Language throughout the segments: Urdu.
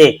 1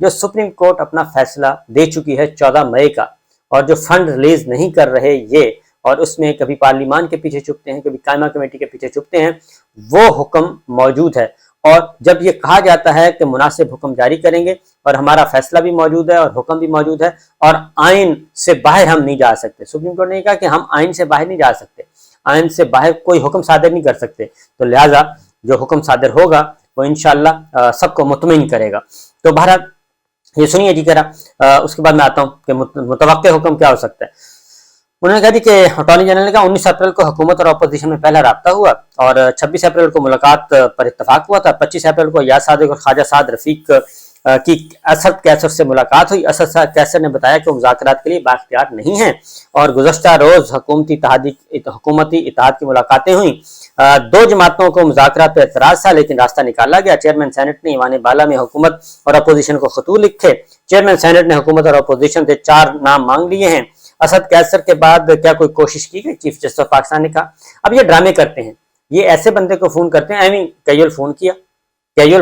جو سپریم کورٹ اپنا فیصلہ دے چکی ہے 14 مئی کا، اور جو فنڈ ریلیز نہیں کر رہے یہ، اور اس میں کبھی پارلیمان کے پیچھے چھپتے ہیں، کبھی قائمہ کمیٹی کے پیچھے چھپتے ہیں، وہ حکم موجود ہے۔ اور جب یہ کہا جاتا ہے کہ مناسب حکم جاری کریں گے، اور ہمارا فیصلہ بھی موجود ہے اور حکم بھی موجود ہے، اور آئین سے باہر ہم نہیں جا سکتے، سپریم کورٹ نے کہا کہ ہم آئین سے باہر نہیں جا سکتے، آئین سے باہر کوئی حکم صادر نہیں کر سکتے، تو لہٰذا جو حکم صادر ہوگا وہ انشاءاللہ سب کو مطمئن کرے گا۔ تو بہرحال یہ سنیے جی ذرا، اس کے بعد میں آتا ہوں کہ متوقع حکم کیا ہو سکتا ہے۔ انہوں نے کہا جی کہ اٹارنی جنرل نے کہا 19 اپریل کو حکومت اور اپوزیشن میں پہلا رابطہ ہوا، اور 26 اپریل کو ملاقات پر اتفاق ہوا تھا۔ 25 اپریل کو یاز صادق اور خواجہ سعد رفیق کی اسد کیسر سے ملاقات ہوئی۔ اسد کیسر نے بتایا کہ وہ مذاکرات کے لیے بااختیار نہیں ہیں، اور گزشتہ روز حکومتی اتحاد کی ملاقاتیں ہوئیں۔ دو جماعتوں کو مذاکرات پہ اعتراض تھا، لیکن راستہ نکالا گیا۔ چیئرمین سینٹ نے ایوان بالا میں حکومت اور اپوزیشن کو خطوط لکھے۔ چیئرمین سینٹ نے حکومت اور اپوزیشن سے 4 نام مانگ لیے ہیں۔ اسد کیسر کے بعد کیا کوئی کوشش کی گئی؟ چیف جسٹس آف پاکستان نے کہا۔ اب یہ ڈرامے کرتے ہیں، یہ ایسے بندے کو فون کرتے ہیں، کیجول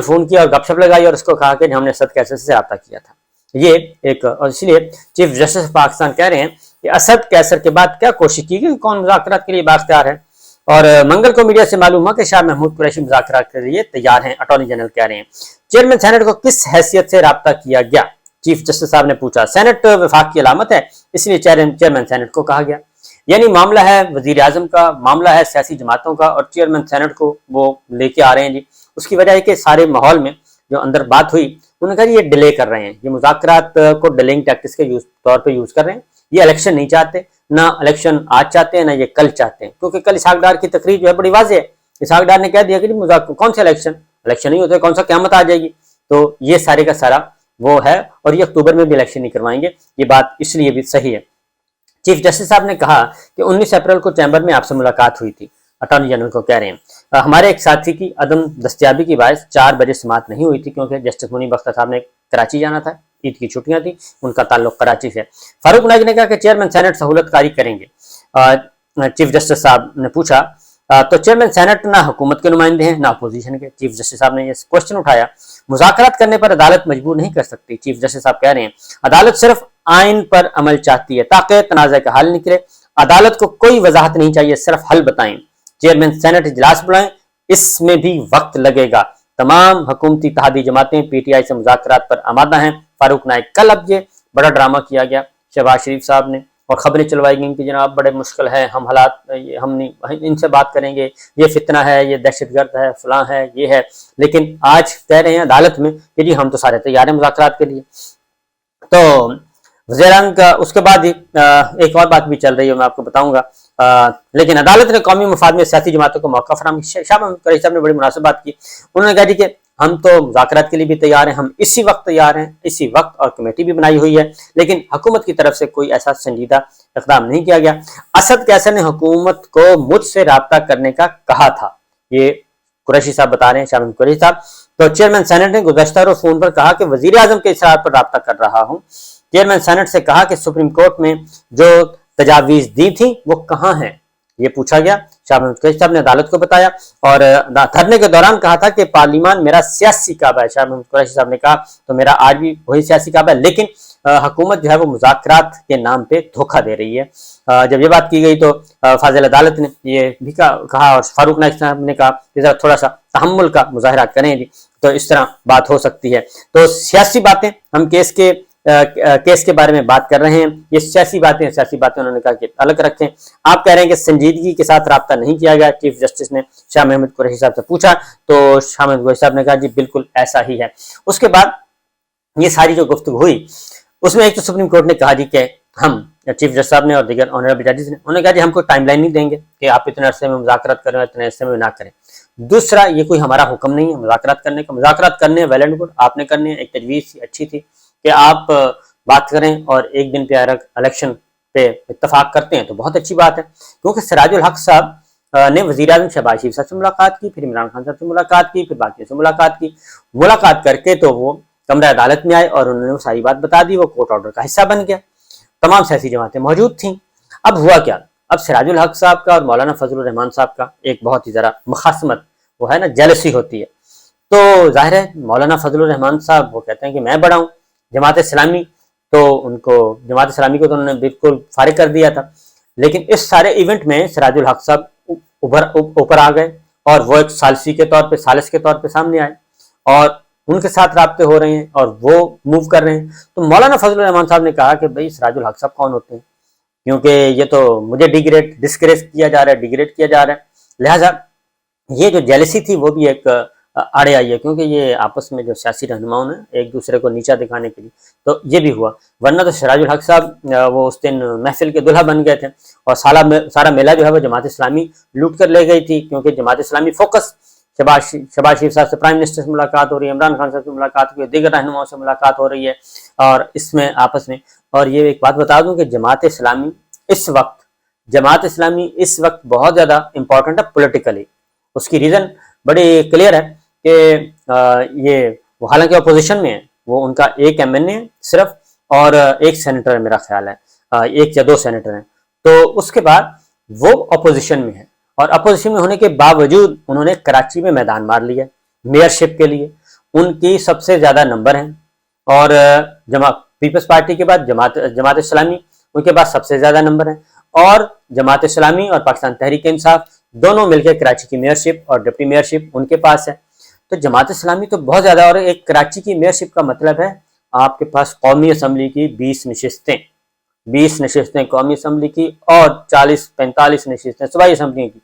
فون کیا اور گپ شپ لگائی اور اس کو کہا کہ ہم نے اسد کیسر سے رابطہ کیا تھا۔ یہ ایک، اور اس لیے چیف جسٹس آف پاکستان کہہ رہے ہیں کہ اسد کیسر کے بعد کیا کوشش کی گئی، کون مذاکرات کے لیے بااختیار ہے؟ اور منگل کو میڈیا سے معلوم ہوا کہ شاہ محمود قریشی مذاکرات کے لیے تیار ہیں، اٹارنی جنرل کہہ رہے ہیں۔ چیئرمین سینٹ کو کس حیثیت سے رابطہ کیا گیا؟ چیف جسٹس صاحب نے پوچھا۔ سینٹ وفاق کی علامت ہے، اس لیے چیئرمین سینٹ کو کہا گیا۔ یعنی معاملہ ہے وزیر اعظم کا، معاملہ ہے سیاسی جماعتوں کا، اور چیئرمین سینٹ کو وہ لے کے آ رہے ہیں جی۔ اس کی وجہ ہے کہ سارے ماحول میں جو اندر بات ہوئی، انہوں نے کہا یہ ڈیلے کر رہے ہیں، یہ مذاکرات کو ڈیلنگ ٹیکٹکس کے طور پہ یوز کر رہے ہیں۔ یہ الیکشن نہیں چاہتے، نہ الیکشن آج چاہتے ہیں، نہ یہ کل چاہتے ہیں، کیونکہ کل اسحاق ڈار کی تقریر جو ہے بڑی واضح ہے۔ اسحاق ڈار نے کہہ دیا کہ کون سے الیکشن نہیں ہوتے، کون سا قیامت آ جائے گی۔ تو یہ سارے کا سارا وہ ہے، اور یہ اکتوبر میں بھی الیکشن نہیں کروائیں گے، یہ بات اس لیے بھی صحیح ہے۔ چیف جسٹس صاحب نے کہا کہ 19 اپریل کو چیمبر میں آپ سے ملاقات ہوئی تھی، اٹارنی جنرل کو کہہ رہے ہیں ہمارے ایک ساتھی کی عدم دستیابی کی باعث 4 بجے سماعت نہیں ہوئی تھی، کیونکہ جسٹس منیب اختر صاحب نے کراچی جانا تھا، عید کی چھٹیاں تھیں، ان کا تعلق کراچی سے۔ فاروق نائک نے کہا کہ چیئرمین سینٹ سہولت کاری کریں گے۔ چیف جسٹس صاحب نے پوچھا تو چیئرمین سینٹ نہ حکومت کے نمائندے ہیں نہ اپوزیشن کے۔ چیف جسٹس صاحب نے یہ کوشچن اٹھایا۔ مذاکرات کرنے پر عدالت مجبور نہیں کر سکتی، چیف جسٹس صاحب کہہ رہے ہیں عدالت صرف آئین پر عمل چاہتی ہے تاکہ تنازع کا حل نکلے، عدالت کو کوئی وضاحت نہیں چاہیے، صرف حل بتائیں۔ چیئرمین سینٹ اجلاس بلائیں، اس میں بھی وقت لگے گا، تمام حکومتی اتحادی جماعتیں پی ٹی آئی سے مذاکرات پر آمادہ ہیں۔ فاروق نائک کل اب یہ بڑا ڈرامہ کیا گیا شہباز شریف صاحب نے، اور خبریں چلوائی گئیں کہ جناب بڑے مشکل ہے، ہم حالات ہم نہیں ان سے بات کریں گے، یہ فتنہ ہے، یہ دہشت گرد ہے، فلاں ہے، یہ ہے، لیکن آج کہہ رہے ہیں عدالت میں کہ جی ہم تو سارے تیار ہیں مذاکرات کے لیے۔ تو وزیر اعظم کا اس کے بعد ایک اور بات بھی چل رہی ہے، میں آپ کو بتاؤں گا، لیکن عدالت نے قومی مفاد میں سیاسی جماعتوں کو موقع فراہم کیا۔ شاہ محمود قریشی صاحب نے بڑی مناسب بات کی، انہوں نے کہا جی کہ ہم تو مذاکرات کے لیے بھی تیار ہیں، ہم اسی وقت تیار ہیں، اسی وقت، اور کمیٹی بھی بنائی ہوئی ہے، لیکن حکومت کی طرف سے کوئی ایسا سنجیدہ اقدام نہیں کیا گیا۔ اسد کیسر نے حکومت کو مجھ سے رابطہ کرنے کا کہا تھا، یہ قریشی صاحب بتا رہے ہیں، شاہ محمود قریشی صاحب۔ تو چیئرمین سینٹ نے گزشتہ روز فون پر کہا کہ وزیر اعظم کے اصرار پر رابطہ کر رہا ہوں۔ چیئرمین سینٹ سے کہا کہ سپریم کورٹ میں جو تجاویز دی تھیں وہ کہاں ہیں، یہ پوچھا گیا۔ شاہ محمود قریشی صاحب نے عدالت کو بتایا، اور دھرنے کے دوران کہا تھا کہ پارلیمان میرا سیاسی کعبہ ہے۔ شاہ محمود قریشی صاحب نے کہا تو میرا آج بھی وہی سیاسی کعبہ ہے، لیکن حکومت جو ہے وہ مذاکرات کے نام پہ دھوکہ دے رہی ہے۔ جب یہ بات کی گئی تو فاضل عدالت نے یہ بھی کہا، اور فاروق نائک صاحب نے کہا کہ تھوڑا سا تحمل کا مظاہرہ کریں جی، تو اس طرح بات ہو سکتی ہے۔ تو سیاسی باتیں، ہم کیس کے بارے میں بات کر رہے ہیں، یہ سیاسی باتیں انہوں نے کہا کہ الگ رکھیں۔ آپ کہہ رہے ہیں کہ سنجیدگی کے ساتھ رابطہ نہیں کیا گیا، چیف جسٹس نے شاہ محمود قریشی صاحب سے پوچھا، تو شاہ محمود قریشی صاحب نے کہا جی بالکل ایسا ہی ہے۔ اس کے بعد یہ ساری جو گفتگو ہوئی، اس میں ایک تو سپریم کورٹ نے کہا جی کہ ہم، چیف جسٹس صاحب نے اور دیگر آنریبل ججز نے، انہوں نے کہا جی ہم کوئی ٹائم لائن نہیں دیں گے کہ آپ اتنے عرصے میں مذاکرات کریں، اتنے عرصے میں نہ کریں۔ دوسرا، یہ کوئی ہمارا حکم نہیں ہے مذاکرات کرنے کا، مذاکرات کرنے ویل اینڈ گڈ، آپ نے کرنے، ایک تجویز اچھی تھی کہ آپ بات کریں اور ایک دن پہ الیکشن پہ اتفاق کرتے ہیں تو بہت اچھی بات ہے، کیونکہ سراج الحق صاحب نے وزیر اعظم شہباز شریف صاحب سے ملاقات کی، پھر عمران خان صاحب سے ملاقات کی، پھر باقیوں سے ملاقات کر کے تو وہ کمرہ عدالت میں آئے اور انہوں نے وہ ساری بات بتا دی، وہ کورٹ آرڈر کا حصہ بن گیا، تمام سیاسی جماعتیں موجود تھیں۔ اب ہوا کیا؟ اب سراج الحق صاحب کا اور مولانا فضل الرحمان صاحب کا ایک بہت ہی ذرا مخاصمت، وہ ہے نا، جیلسی ہوتی ہے۔ تو ظاہر ہے مولانا فضل الرحمان صاحب وہ کہتے ہیں کہ میں بڑا ہوں، جماعت اسلامی کو تو انہوں نے بالکل فارغ کر دیا تھا، لیکن اس سارے ایونٹ میں سراج الحق صاحب اوپر آ گئے اور وہ ایک ثالث کے طور پہ سامنے آئے اور ان کے ساتھ رابطے ہو رہے ہیں اور وہ موو کر رہے ہیں۔ تو مولانا فضل الرحمان صاحب نے کہا کہ بھائی سراج الحق صاحب کون ہوتے ہیں، کیونکہ یہ تو مجھے ڈسکریس کیا جا رہا ہے، ڈیگریڈ کیا جا رہا ہے، لہٰذا یہ جو جیلسی تھی وہ بھی ایک آڑے آئی ہے، کیونکہ یہ آپس میں جو سیاسی رہنماؤں نے ایک دوسرے کو نیچا دکھانے کے لیے، تو یہ بھی ہوا، ورنہ تو سراج الحق صاحب وہ اس دن محفل کے دلہا بن گئے تھے اور سارا میلہ جو ہے وہ جماعت اسلامی لوٹ کر لے گئی تھی، کیونکہ جماعت اسلامی فوکس شہباز شریف صاحب سے پرائم منسٹر سے ملاقات ہو رہی ہے، عمران خان صاحب سے ملاقات ہو رہی ہے، دیگر رہنماؤں سے ملاقات ہو رہی ہے، اور اس میں آپس میں، اور یہ ایک بات بتا دوں کہ جماعت اسلامی اس وقت بہت زیادہ امپورٹنٹ ہے پولیٹیکلی۔ اس کی ریزن بڑی کلیئر ہے کہ وہ حالانکہ اپوزیشن میں ہے، وہ ان کا ایک ایم این اے صرف اور ایک سینیٹر ہے، میرا خیال ہے ایک یا دو سینیٹر ہیں، تو اس کے بعد وہ اپوزیشن میں ہے، اور اپوزیشن میں ہونے کے باوجود انہوں نے کراچی میں میدان مار لیا میئرشپ کے لیے، ان کی سب سے زیادہ نمبر ہیں، اور پیپلز پارٹی کے بعد جماعت اسلامی ان کے پاس سب سے زیادہ نمبر ہیں، اور جماعت اسلامی اور پاکستان تحریک انصاف دونوں مل کے کراچی کی میئرشپ اور ڈپٹی میئرشپ ان کے پاس ہے۔ تو جماعت اسلامی تو بہت زیادہ، اور ایک کراچی کی میئرشپ کا مطلب ہے آپ کے پاس قومی اسمبلی کی 20 نشستیں قومی اسمبلی کی اور 40-45 نشستیں صوبائی اسمبلی کی،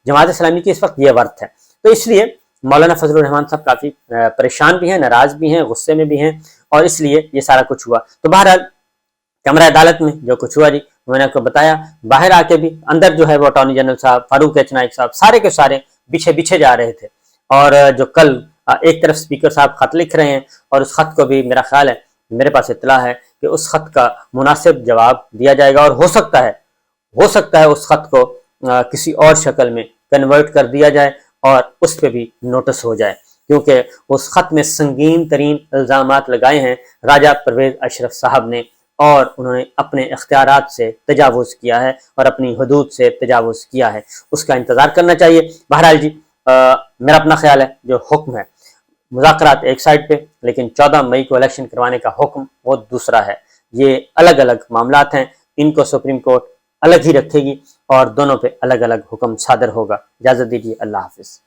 جماعت اسلامی کی اس وقت یہ ورث ہے۔ تو اس لیے مولانا فضل الرحمان صاحب کافی پریشان بھی ہیں، ناراض بھی ہیں، غصے میں بھی ہیں، اور اس لیے یہ سارا کچھ ہوا۔ تو بہرحال کمرہ عدالت میں جو کچھ ہوا جی میں نے آپ کو بتایا، باہر آ کے بھی اندر جو ہے وہ اٹارنی جنرل صاحب، فاروق ایچ نائک صاحب، سارے کے سارے پیچھے جا رہے تھے، اور جو کل ایک طرف اسپیکر صاحب خط لکھ رہے ہیں، اور اس خط کو بھی میرا خیال ہے، میرے پاس اطلاع ہے کہ اس خط کا مناسب جواب دیا جائے گا، اور ہو سکتا ہے اس خط کو کسی اور شکل میں کنورٹ کر دیا جائے اور اس پہ بھی نوٹس ہو جائے، کیونکہ اس خط میں سنگین ترین الزامات لگائے ہیں راجہ پرویز اشرف صاحب نے، اور انہوں نے اپنے اختیارات سے تجاوز کیا ہے اور اپنی حدود سے تجاوز کیا ہے، اس کا انتظار کرنا چاہیے۔ بہرحال جی میرا اپنا خیال ہے، جو حکم ہے مذاکرات ایک سائڈ پہ، لیکن 14 مئی کو الیکشن کروانے کا حکم وہ دوسرا ہے، یہ الگ الگ معاملات ہیں، ان کو سپریم کورٹ الگ ہی رکھے گی اور دونوں پہ الگ الگ حکم صادر ہوگا۔ اجازت دیجیے، اللہ حافظ۔